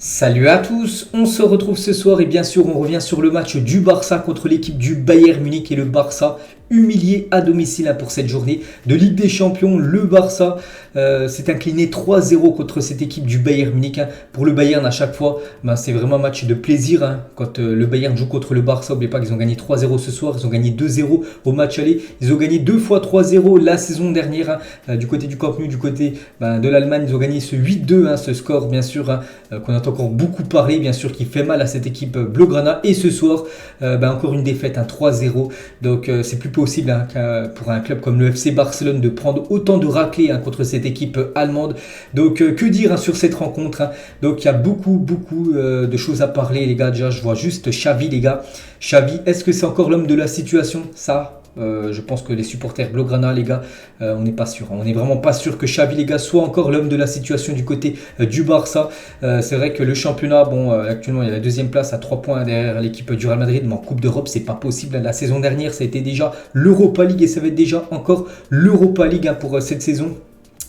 Salut à tous, on se retrouve ce soir et bien sûr on revient sur le match du Barça contre l'équipe du Bayern Munich et le Barça humilié à domicile pour cette journée de Ligue des Champions. Le Barça s'est incliné 3-0 contre cette équipe du Bayern Munich. Pour le Bayern à chaque fois, c'est vraiment un match de plaisir. Quand le Bayern joue contre le Barça, n'oubliez pas qu'ils ont gagné 3-0 ce soir, ils ont gagné 2-0 au match aller, ils ont gagné 2 fois 3-0 la saison dernière. Du côté du Camp Nou, du côté de l'Allemagne, ils ont gagné ce 8-2, ce score bien sûr qu'on entend encore beaucoup parler, bien sûr qui fait mal à cette équipe Blaugrana. Et ce soir, encore une défaite, 3-0. Donc c'est plus possible pour un club comme le FC Barcelone de prendre autant de raclés contre cette équipe allemande. Donc que dire sur cette rencontre. Donc il y a beaucoup de choses à parler les gars. Déjà je vois juste Xavi les gars. Xavi, est-ce que c'est encore l'homme de la situation? Ça, je pense que les supporters Blaugrana les gars, on n'est pas sûr. On n'est vraiment pas sûr que Xavi les gars soit encore l'homme de la situation du côté du Barça. C'est vrai que le championnat, actuellement il y a la deuxième place à 3 points derrière l'équipe du Real Madrid, mais en Coupe d'Europe c'est pas possible. La saison dernière ça a été déjà l'Europa League et ça va être déjà encore l'Europa League pour cette saison.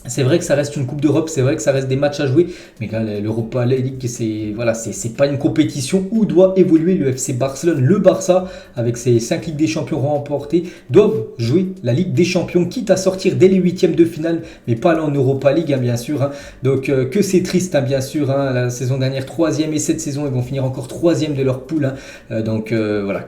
C'est vrai que ça reste une Coupe d'Europe, c'est vrai que ça reste des matchs à jouer, mais là, l'Europa League, c'est pas une compétition où doit évoluer le FC Barcelone. Le Barça, avec ses 5 Ligues des Champions remportées, doivent jouer la Ligue des Champions, quitte à sortir dès les huitièmes de finale, mais pas aller en Europa League, bien sûr. Donc, que c'est triste, bien sûr. La saison dernière, 3e et cette saison, ils vont finir encore 3e de leur poule. Donc,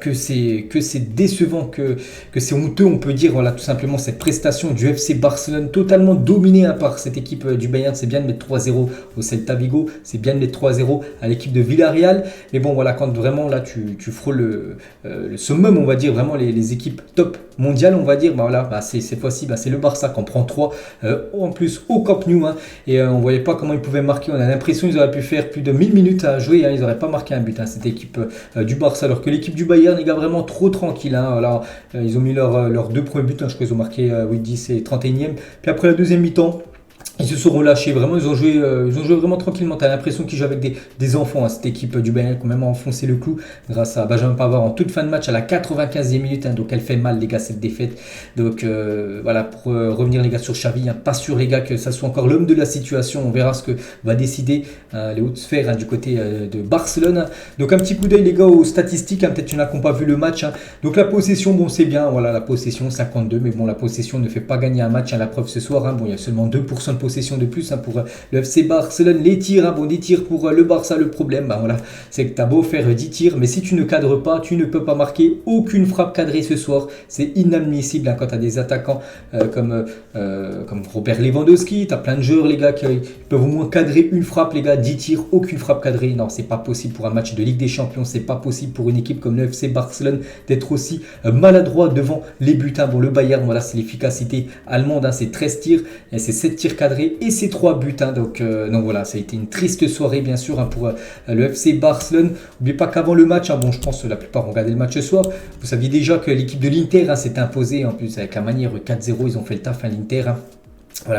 que c'est décevant, que c'est honteux, on peut dire, tout simplement, cette prestation du FC Barcelone totalement dominée par cette équipe du Bayern. C'est bien de mettre 3-0 au Celta Vigo, c'est bien de mettre 3-0 à l'équipe de Villarreal, mais quand vraiment là tu frôles le summum, on va dire vraiment les équipes top mondiales, on va dire, cette fois-ci c'est le Barça qui en prend 3 en plus au Camp Nou, et on voyait pas comment ils pouvaient marquer. On a l'impression qu'ils auraient pu faire plus de 1000 minutes à jouer, ils n'auraient pas marqué un but, cette équipe du Barça, alors que l'équipe du Bayern, les gars, vraiment trop tranquille. Ils ont mis leurs 2 premiers buts, je crois qu'ils ont marqué 10 et 31e, puis après la deuxième mi-temps ils se sont relâchés, vraiment, ils ont joué vraiment tranquillement. T'as l'impression qu'ils jouent avec des enfants, cette équipe du Bayern, qui ont même enfoncé le clou grâce à Benjamin Pavard en toute fin de match à la 95e minute. Donc elle fait mal les gars cette défaite. Donc pour revenir les gars sur Xavi, pas sûr les gars que ça soit encore l'homme de la situation. On verra ce que va décider les hautes sphères du côté de Barcelone. Donc un petit coup d'œil les gars aux statistiques, peut-être qu'il y en a qui n'ont pas vu le match. Donc la possession, c'est bien, la possession 52, mais la possession ne fait pas gagner un match. La preuve ce soir, il y a seulement 2% de possession de plus pour le FC Barcelone. Les tirs, des tirs pour le Barça. Le problème, c'est que tu as beau faire 10 tirs, mais si tu ne cadres pas, tu ne peux pas marquer aucune frappe cadrée ce soir. C'est inadmissible quand tu as des attaquants comme Robert Lewandowski. Tu as plein de joueurs, les gars, qui peuvent au moins cadrer une frappe, les gars. 10 tirs, aucune frappe cadrée. Non, c'est pas possible pour un match de Ligue des Champions. C'est pas possible pour une équipe comme le FC Barcelone d'être aussi maladroit devant les buts. Le Bayern, c'est l'efficacité allemande. C'est 13 tirs et c'est 7 tirs cadrés et ces 3 buts. Donc ça a été une triste soirée bien sûr pour le FC Barcelone. N'oubliez pas qu'avant le match, je pense que la plupart ont regardé le match ce soir, vous saviez déjà que l'équipe de l'Inter s'est imposée, en plus avec la manière 4-0, ils ont fait le taf l'Inter.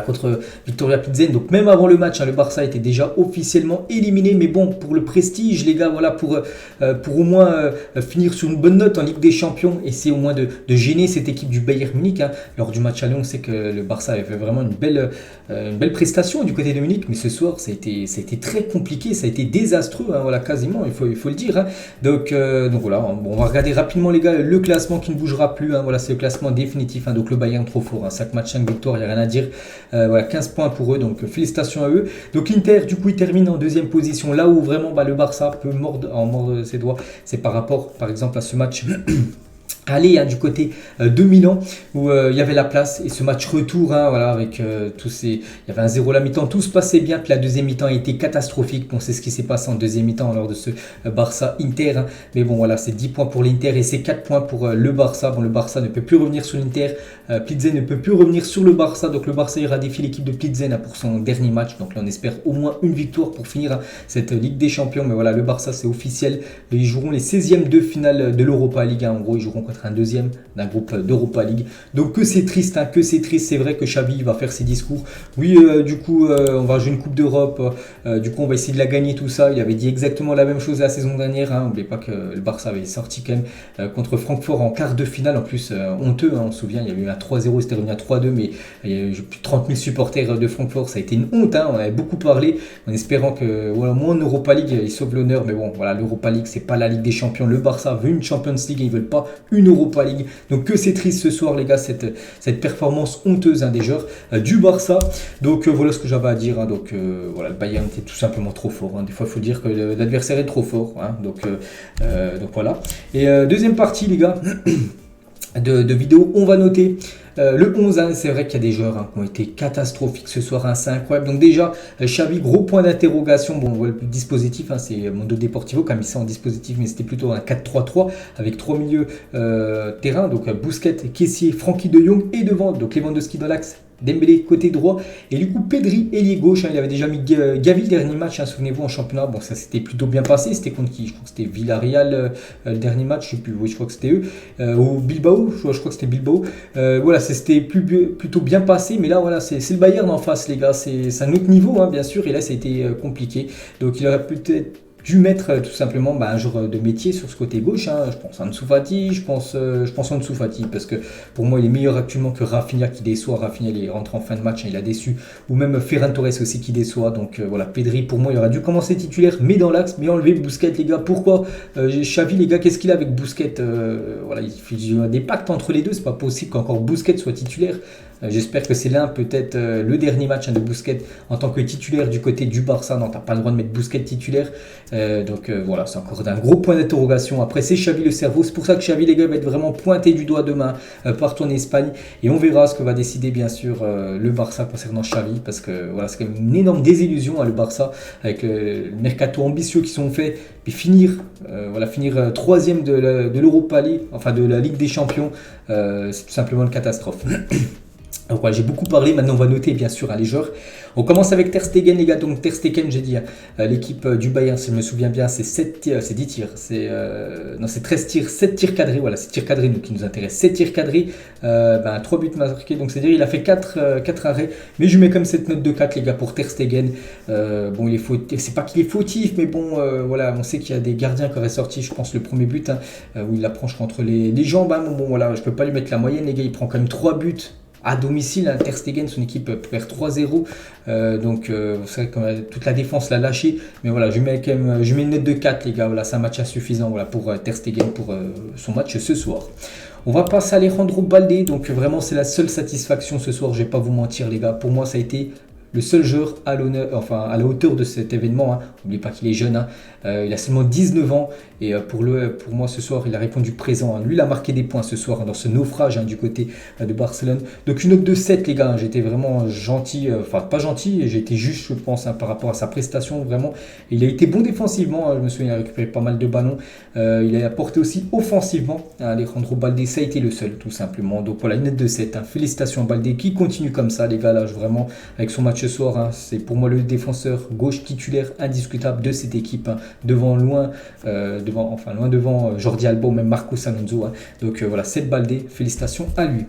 Contre Victoria Pilsen. Donc même avant le match, le Barça était déjà officiellement éliminé. Mais pour le prestige, les gars, pour au moins finir sur une bonne note en Ligue des Champions, essayer au moins de gêner cette équipe du Bayern Munich. Lors du match à Lyon, on sait que le Barça avait fait vraiment une belle prestation du côté de Munich. Mais ce soir, ça a été très compliqué, ça a été désastreux, quasiment, il faut le dire. Donc on va regarder rapidement les gars le classement qui ne bougera plus. C'est le classement définitif. Donc le Bayern trop fort. 5 matchs, 5 victoires, il n'y a rien à dire. 15 points pour eux, donc félicitations à eux. Donc l'Inter du coup il termine en deuxième position, là où vraiment le Barça peut mordre ses doigts, c'est par rapport par exemple à ce match aller du côté de Milan où il y avait la place, et ce match retour avec il y avait un 0 la mi-temps, tout se passait bien, puis la deuxième mi-temps a été catastrophique. C'est ce qui s'est passé en deuxième mi-temps lors de ce Barça Inter, mais c'est 10 points pour l'Inter et c'est 4 points pour le Barça. Le Barça ne peut plus revenir sur l'Inter, Pilsen ne peut plus revenir sur le Barça, donc le Barça ira défier l'équipe de Pilsen pour son dernier match. Donc là on espère au moins une victoire pour finir cette Ligue des Champions, mais le Barça c'est officiel, ils joueront les 16e de finale de l'Europa League. En gros ils joueront contre contre un deuxième d'un groupe d'Europa League. Donc que c'est triste, hein, que c'est triste. C'est vrai que Xavi va faire ses discours. Oui, du coup, on va jouer une Coupe d'Europe. Du coup, on va essayer de la gagner, tout ça. Il avait dit exactement la même chose la saison dernière. Hein. N'oubliez pas que le Barça avait sorti quand même contre Francfort en quart de finale. En plus, honteux, hein, on se souvient, il y avait eu un 3-0, c'était revenu à 3-2, mais il y a eu plus de 30 000 supporters de Francfort. Ça a été une honte, hein. On avait beaucoup parlé en espérant que, voilà, au moins en Europa League, ils sauvent l'honneur. Mais bon, voilà, l'Europa League, c'est pas la Ligue des Champions. Le Barça veut une Champions League et ils veulent pas une Europa League. Donc que c'est triste ce soir, les gars, cette performance honteuse, hein, des joueurs du Barça. Donc voilà ce que j'avais à dire, hein. Donc voilà, le Bayern était tout simplement trop fort, hein. Des fois, il faut dire que l'adversaire est trop fort, hein. Donc voilà. Et deuxième partie, les gars, de vidéo, on va noter le 11, hein. C'est vrai qu'il y a des joueurs, hein, qui ont été catastrophiques ce soir, hein. C'est incroyable. Donc déjà, Xavi, gros point d'interrogation. Bon, on voit le dispositif, hein, c'est Mundo Deportivo qui a mis ça en dispositif, mais c'était plutôt un 4-3-3 avec trois milieux terrain. Donc Busquets, Kessié, Frenkie de Jong et devant, donc Lewandowski dans l'axe, Dembélé côté droit et du coup Pedri ailier gauche, hein. Il avait déjà mis Gavi le dernier match, hein, souvenez-vous, en championnat. Bon, ça s'était plutôt bien passé. C'était contre qui? Je crois que c'était Villarreal, le dernier match, je sais plus. Oui, je crois que c'était eux, au Bilbao, je crois que c'était Bilbao. Voilà, c'était plutôt bien passé, mais là voilà, c'est le Bayern en face, les gars. C'est un autre niveau, hein, bien sûr, et là ça a été compliqué. Donc il aurait peut-être dû mettre tout simplement un joueur de métier sur ce côté gauche, hein. Je pense à Ansu Fati, je pense à Ansu Fati parce que pour moi il est meilleur actuellement que Rafinha qui déçoit. Rafinha il est rentré en fin de match, hein, il a déçu, ou même Ferran Torres aussi qui déçoit. Donc voilà, Pedri pour moi il aurait dû commencer titulaire mais dans l'axe, mais enlever Busquets, les gars. Pourquoi Xavi, les gars, qu'est-ce qu'il a avec Busquets? Voilà, il y a des pactes entre les deux, c'est pas possible qu'encore Busquets soit titulaire. J'espère que c'est l'un, peut-être le dernier match, hein, de Busquets en tant que titulaire du côté du Barça. Non, t'as pas le droit de mettre Busquets titulaire. Donc voilà, c'est encore un gros point d'interrogation. Après, c'est Xavi le cerveau. C'est pour ça que Xavi, les gars, va être vraiment pointé du doigt demain partout en Espagne. Et on verra ce que va décider, bien sûr, le Barça concernant Xavi. Parce que voilà, c'est quand même une énorme désillusion, hein, le Barça, avec le mercato ambitieux qui sont faits. Puis finir troisième de l'Europa League, enfin de la Ligue des Champions, c'est tout simplement une catastrophe. Donc voilà, j'ai beaucoup parlé, maintenant on va noter bien sûr, hein, les joueurs. On commence avec Ter Stegen, les gars. Donc Ter Stegen, j'ai dit, l'équipe du Bayern, si je me souviens bien, c'est 10 tirs, c'est 13 tirs, 7 tirs cadrés, voilà, c'est tirs cadrés qui nous intéressent, 7 tirs cadrés, 3 buts marqués, donc c'est-à-dire il a fait 4 arrêts, mais je mets comme cette note de 4, les gars, pour Ter Stegen. Bon, il est fautif, c'est pas qu'il est fautif, mais bon, voilà, on sait qu'il y a des gardiens qui auraient sorti, je pense, le premier but, hein, où il la prend entre les jambes, hein. Bon, voilà, je peux pas lui mettre la moyenne, les gars, il prend quand même 3 buts à domicile, hein. Ter Stegen, son équipe perd 3-0, donc c'est vrai que toute la défense l'a lâché, mais voilà, je mets une note de 4, les gars. Voilà, c'est un match insuffisant, voilà, pour Ter Stegen pour son match ce soir. On va passer à Alejandro Balde. Donc vraiment, c'est la seule satisfaction ce soir, je vais pas vous mentir, les gars. Pour moi, ça a été le seul joueur à la hauteur de cet événement, hein. N'oubliez pas qu'il est jeune, hein. Il a seulement 19 ans et pour moi ce soir il a répondu présent, hein. Lui il a marqué des points ce soir, hein, dans ce naufrage, hein, du côté de Barcelone. Donc une note de 7, les gars, hein. J'étais vraiment gentil, enfin pas gentil, j'ai été juste, je pense, hein, par rapport à sa prestation, vraiment. Il a été bon défensivement, hein. Je me souviens, il a récupéré pas mal de ballons, il a apporté aussi offensivement, hein. Alejandro Balde, ça a été le seul tout simplement. Donc voilà, une note de 7, hein. Félicitations à Balde qui continue comme ça, les gars, là vraiment avec son match ce soir, hein. C'est pour moi le défenseur gauche titulaire indiscutable de cette équipe, hein. Loin devant Jordi Alba ou même Marcos Alonso, hein. Donc voilà, c'est Balde, félicitations à lui.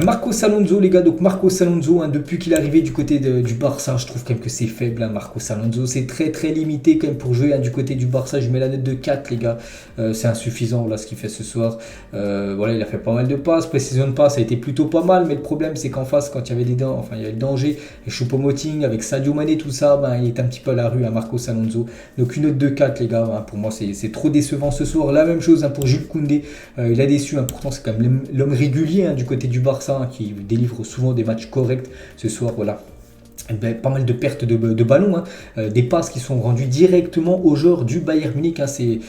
Marcos Alonso, les gars. Donc Marcos Alonso, hein, depuis qu'il est arrivé du côté du Barça, je trouve quand même que c'est faible, hein, Marcos Alonso. C'est très très limité quand même pour jouer, hein, du côté du Barça. Je mets la note de 4, les gars. C'est insuffisant là ce qu'il fait ce soir. Voilà, il a fait pas mal de passes, précision de passe, ça a été plutôt pas mal. Mais le problème c'est qu'en face, quand il y avait il y avait le danger, et Choupo-Moting avec Sadio Mané, tout ça, il est un petit peu à la rue, hein, Marcos Alonso. Donc une note de 4, les gars, hein. Pour moi c'est trop décevant ce soir. La même chose, hein, pour Jules Koundé. Il a déçu, hein. Pourtant c'est quand même l'homme régulier, hein, du côté du Barça, qui délivre souvent des matchs corrects. Ce soir, voilà, pas mal de pertes de ballons, hein, des passes qui sont rendues directement aux joueurs du Bayern Munich, hein. C'est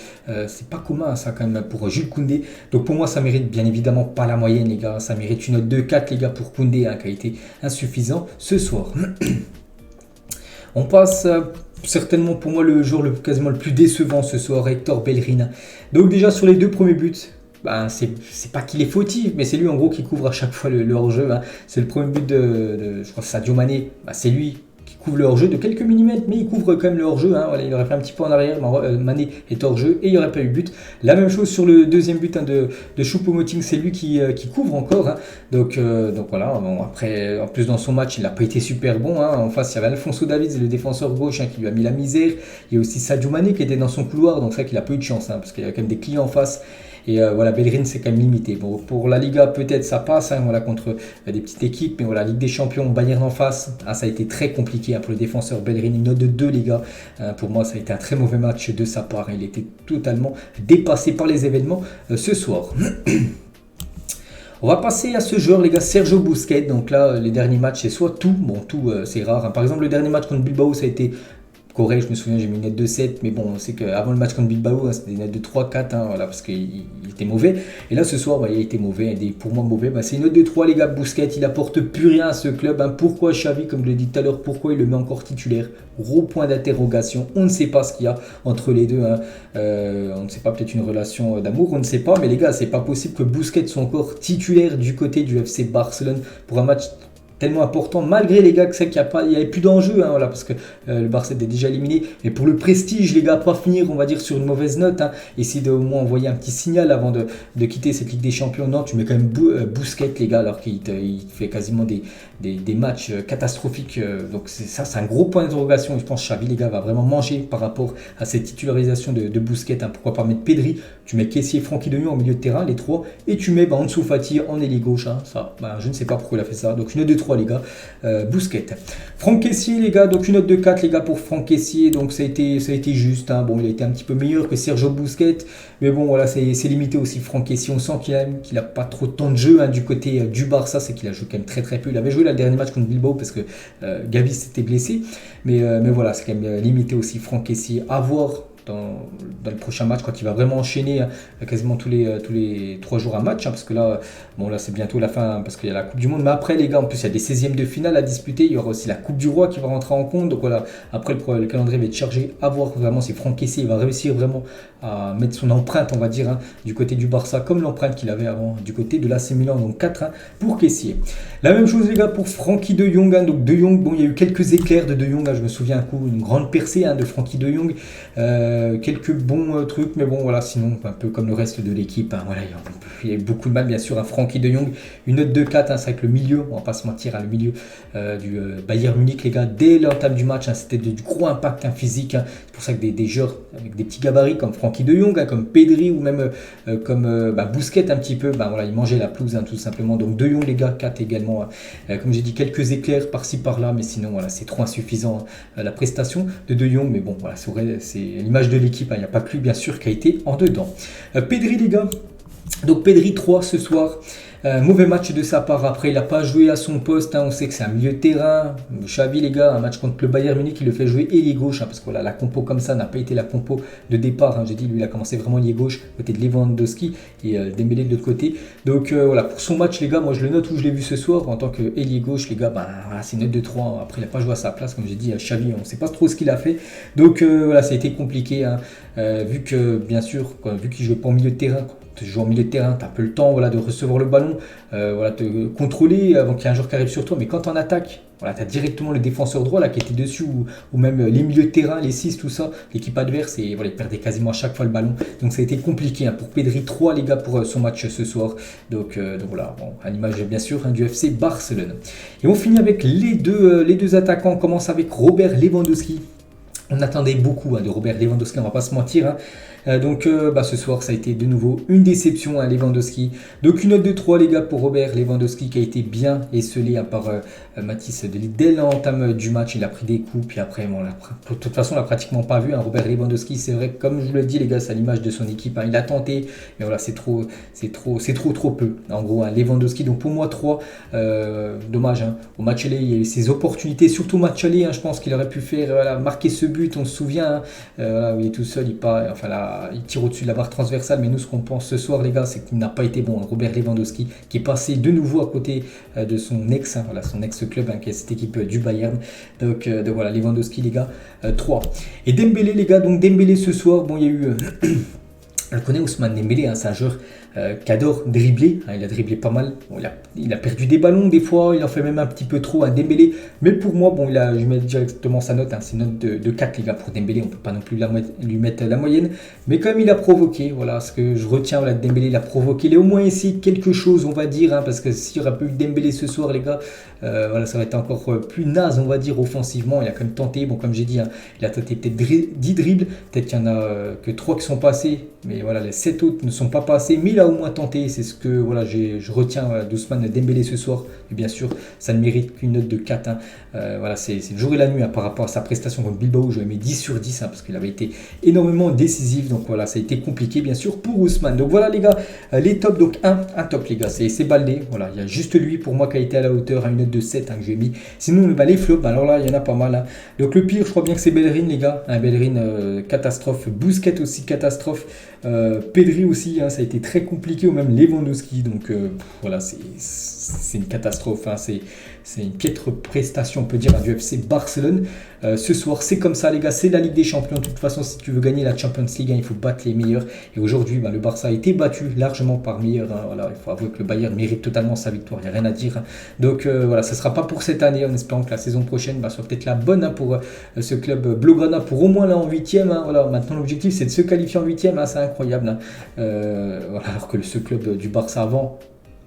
pas commun ça quand même pour Jules Koundé. Donc pour moi ça mérite bien évidemment pas la moyenne, les gars. Ça mérite une note de 4, les gars, pour Koundé, hein, qui a été insuffisant ce soir. On passe certainement pour moi le joueur quasiment le plus décevant ce soir, Hector Bellerin. Donc déjà sur les 2 premiers buts, c'est pas qu'il est fautif, mais c'est lui en gros qui couvre à chaque fois le hors-jeu, hein. C'est le premier but de je crois, Sadio Mané, c'est lui qui couvre le hors-jeu de quelques millimètres, mais il couvre quand même le hors-jeu. Hein. Voilà, il aurait fait un petit peu en arrière, Mané est hors-jeu et il n'y aurait pas eu but. La même chose sur le deuxième but de Choupo-Moting, c'est lui qui couvre encore. Hein. Donc voilà, bon, après, en plus dans son match, il n'a pas été super bon. Hein. En face, il y avait Alphonso Davies, le défenseur gauche, qui lui a mis la misère. Il y a aussi Sadio Mané qui était dans son couloir, donc c'est vrai qu'il a pas eu de chance, parce qu'il y a quand même des clients en face. Et voilà, Bellerin c'est quand même limité. Bon, pour la Liga peut-être ça passe, voilà, contre des petites équipes, mais voilà, Ligue des Champions, Bayern en face, ça a été très compliqué pour le défenseur Bellerin, une note de 2 les gars. Pour moi ça a été un très mauvais match de sa part, il était totalement dépassé par les événements ce soir. On va passer à ce joueur les gars, Sergio Busquets. Donc là les derniers matchs c'est soit tout, bon tout c'est rare, hein. Par exemple le dernier match contre Bilbao ça a été correct, je me souviens, j'ai mis une note de 7, mais bon, c'est qu'avant le match contre Bilbao, c'était des notes de 3, 4, voilà, parce qu'il était mauvais. Et là, ce soir, il a été mauvais, et pour moi mauvais, c'est une note de 3, les gars. Busquets, il apporte plus rien à ce club. Pourquoi Xavi, comme je l'ai dit tout à l'heure, pourquoi il le met encore titulaire? Gros point d'interrogation, on ne sait pas ce qu'il y a entre les deux. On ne sait pas, peut-être une relation d'amour, on ne sait pas, mais les gars, c'est pas possible que Busquets soit encore titulaire du côté du FC Barcelone pour un match tellement important, malgré les gars que c'est qu'il n'y avait plus d'enjeu, voilà, parce que le Barça était déjà éliminé, mais pour le prestige les gars, pas finir on va dire sur une mauvaise note, essayer de au moins envoyer un petit signal avant de quitter cette Ligue des Champions. Non, tu mets quand même Busquets les gars, alors qu'il fait quasiment des matchs catastrophiques, donc c'est un gros point d'interrogation. Je pense que Xavi les gars va vraiment manger par rapport à cette titularisation de Busquets. Pourquoi pas mettre Pedri, tu mets Kessié, Frenkie de Jong au milieu de terrain, les trois, et tu mets Ansu Fati en ailier gauche, ça, je ne sais pas pourquoi il a fait ça. Donc une note de 3 les gars, Busquets. Franck Kessié les gars, donc une note de 4 les gars pour Franck Kessié, donc ça a été juste, bon il a été un petit peu meilleur que Sergio Busquets, mais bon voilà, c'est limité aussi Franck Kessié. On sent qu'il a pas trop de temps de jeu du côté du Barça, c'est qu'il a joué quand même très peu. Il avait joué là, le dernier match contre Bilbao parce que Gavi s'était blessé, mais voilà, c'est quand même limité aussi Franck Kessié. À voir dans le prochain match quand il va vraiment enchaîner quasiment tous les 3 jours un match, parce que là c'est bientôt la fin, parce qu'il y a la Coupe du Monde, mais après les gars, en plus il y a des 16e de finale à disputer, il y aura aussi la Coupe du Roi qui va rentrer en compte, donc voilà, après le calendrier va être chargé. À voir vraiment si Franck Kessié va réussir vraiment à mettre son empreinte, on va dire, du côté du Barça, comme l'empreinte qu'il avait avant du côté de l'AC Milan. Donc 4 pour Kessié. La même chose les gars pour Frenkie de Jong, donc de Jong, bon il y a eu quelques éclairs de Jong, je me souviens un coup, une grande percée de Frenkie de Jong, quelques bons trucs, mais bon voilà, sinon un peu comme le reste de l'équipe, voilà, il y a eu beaucoup de mal bien sûr à Frenkie de Jong. Une note de 4, c'est avec le milieu, on va pas se mentir, le milieu du Bayern Munich les gars, dès l'entame du match, c'était du gros impact physique, c'est pour ça que des joueurs avec des petits gabarits comme Frenkie de Jong, comme Pedri ou même comme Busquets un petit peu, voilà, ils mangeaient la pelouse tout simplement. Donc de Jong les gars, 4 également, comme j'ai dit, quelques éclairs par-ci par-là, mais sinon voilà, c'est trop insuffisant la prestation de Jong, mais bon voilà, c'est l'image de l'équipe, il n'y a pas que lui bien sûr qui a été en dedans. Pedri les gars, donc Pedri 3 ce soir. Mauvais match de sa part, après il n'a pas joué à son poste, on sait que c'est un milieu de terrain. Xavi les gars, un match contre le Bayern Munich, il le fait jouer ailier gauche, parce que voilà, la compo comme ça n'a pas été la compo de départ, j'ai dit, lui il a commencé vraiment ailier gauche, côté de Lewandowski et Dembélé de l'autre côté. Donc voilà, pour son match les gars, moi je le note où je l'ai vu ce soir, en tant que ailier gauche les gars, voilà, c'est une note de 3, après il n'a pas joué à sa place, comme j'ai dit, Xavi, on ne sait pas trop ce qu'il a fait, donc voilà, ça a été compliqué, vu que bien sûr, vu qu'il jouait pas au milieu de terrain, tu joues en milieu de terrain, tu as un peu le temps de recevoir le ballon, te contrôler avant qu'il y ait un joueur qui arrive sur toi, mais quand tu en attaque, tu as directement le défenseur droit qui était dessus, ou même les milieux de terrain, les 6, tout ça, l'équipe adverse, et voilà, il perdait quasiment à chaque fois le ballon. Donc ça a été compliqué pour Pedri. 3 les gars pour son match ce soir. Donc voilà, à l'image bien sûr du FC Barcelone. Et on finit avec les deux attaquants. On commence avec Robert Lewandowski. On attendait beaucoup de Robert Lewandowski, on va pas se mentir. Donc ce soir ça a été de nouveau une déception à Lewandowski. Donc une note de 3 les gars pour Robert Lewandowski, qui a été bien esselé par Mathis de Ligt. Dès l'entame du match, il a pris des coups, puis après de toute façon on l'a pratiquement pas vu. Robert Lewandowski, c'est vrai, comme je vous l'ai dit les gars, c'est à l'image de son équipe, il a tenté, mais voilà, c'est trop peu. En gros, Lewandowski, donc pour moi 3, dommage. Au match aller, il y a eu ses opportunités, surtout au match aller, je pense qu'il aurait pu faire marquer ce but, on se souvient, où il est tout seul, il tire au-dessus de la barre transversale, mais nous ce qu'on pense ce soir les gars, c'est qu'il n'a pas été bon. Robert Lewandowski qui est passé de nouveau à côté de son ex-club, qui est cette équipe du Bayern. Donc voilà, Lewandowski les gars, 3. Et Dembélé les gars, donc Dembélé ce soir, il y a eu... On le connaît, Ousmane Dembélé, c'est un joueur qui adore dribbler. Il a dribblé pas mal. Bon, il a perdu des ballons des fois, il en fait même un petit peu trop à Dembélé. Mais pour moi, bon, je mets directement sa note. C'est une note de 4 les gars pour Dembélé. On ne peut pas non plus lui mettre la moyenne. Mais comme il a provoqué, voilà ce que je retiens, voilà, Dembélé il a provoqué. Il a au moins essayé quelque chose, on va dire. Parce que s'il n'y aurait pas eu Dembélé ce soir, les gars, voilà, ça va être encore plus naze, on va dire, offensivement. Il a quand même tenté, bon, comme j'ai dit, il a tenté peut-être 10 dribbles. Peut-être qu'il n'y en a que 3 qui sont passés. Mais voilà, les 7 autres ne sont pas passés. Mais il a au moins tenté. C'est ce que voilà, je retiens d'Ousmane Dembélé ce soir. Et bien sûr, ça ne mérite qu'une note de 4. Voilà, c'est le jour et la nuit par rapport à sa prestation contre Bilbao. Je lui ai mis 10 sur 10 parce qu'il avait été énormément décisif. Donc voilà, ça a été compliqué bien sûr pour Ousmane. Donc voilà les gars, les tops. Donc un top les gars, c'est Baldé. Voilà, il y a juste lui pour moi qui a été à la hauteur à une note de 7 que j'ai mis. Sinon les flops, alors là il y en a pas mal. Donc le pire je crois bien que c'est Bellerin les gars. Bellerin catastrophe. Busquets aussi catastrophe. Pedri aussi, ça a été très compliqué, ou même Lewandowski. Donc voilà, c'est une catastrophe. C'est une piètre prestation, on peut dire, du FC Barcelone. Ce soir, c'est comme ça, les gars, c'est la Ligue des Champions. De toute façon, si tu veux gagner la Champions League, il faut battre les meilleurs. Et aujourd'hui, le Barça a été battu largement par meilleur. Voilà, il faut avouer que le Bayern mérite totalement sa victoire, il n'y a rien à dire. Donc voilà, ce ne sera pas pour cette année, en espérant que la saison prochaine soit peut-être la bonne pour ce club Blaugrana, pour au moins là en 8e. Voilà, maintenant, l'objectif, c'est de se qualifier en 8e. C'est incroyable. Voilà, alors que ce club du Barça avant,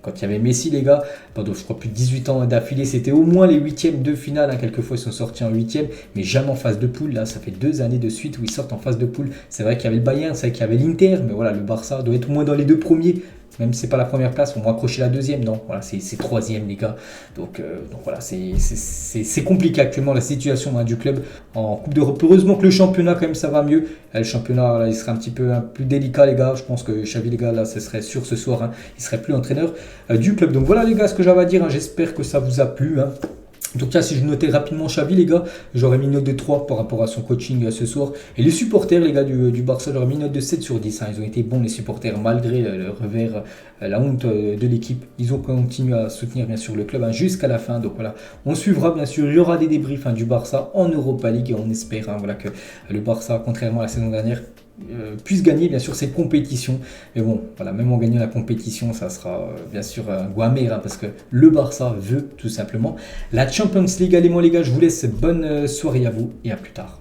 quand il y avait Messi les gars, pendant je crois plus de 18 ans d'affilée, c'était au moins les 8e de finale. Quelquefois ils sont sortis en 8e, mais jamais en phase de poule. Là, ça fait 2 années de suite où ils sortent en phase de poule. C'est vrai qu'il y avait le Bayern, c'est vrai qu'il y avait l'Inter, mais voilà, le Barça doit être au moins dans les 2 premiers. Même si c'est pas la première place, on va accrocher la 2e, non, voilà, c'est 3e les gars. Donc voilà, c'est compliqué actuellement la situation du club en Coupe d'Europe. Heureusement que le championnat quand même ça va mieux. Le championnat là, il serait un petit peu plus délicat les gars. Je pense que Xavi les gars là, ce serait sûr ce soir, il serait plus entraîneur du club. Donc voilà les gars ce que j'avais à dire. J'espère que ça vous a plu. Donc là, si je notais rapidement Xavi, les gars, j'aurais mis une note de 3 par rapport à son coaching ce soir. Et les supporters, les gars du Barça, j'aurais mis une note de 7 sur 10. Ils ont été bons, les supporters, malgré le revers, la honte de l'équipe. Ils ont continué à soutenir, bien sûr, le club jusqu'à la fin. Donc voilà, on suivra, bien sûr, il y aura des débriefs du Barça en Europa League. Et on espère voilà, que le Barça, contrairement à la saison dernière, puisse gagner bien sûr cette compétition. Mais bon, voilà, même en gagnant la compétition, ça sera bien sûr un goût amer parce que le Barça veut tout simplement la Champions League. Allez, moi les gars, je vous laisse. Bonne soirée à vous et à plus tard.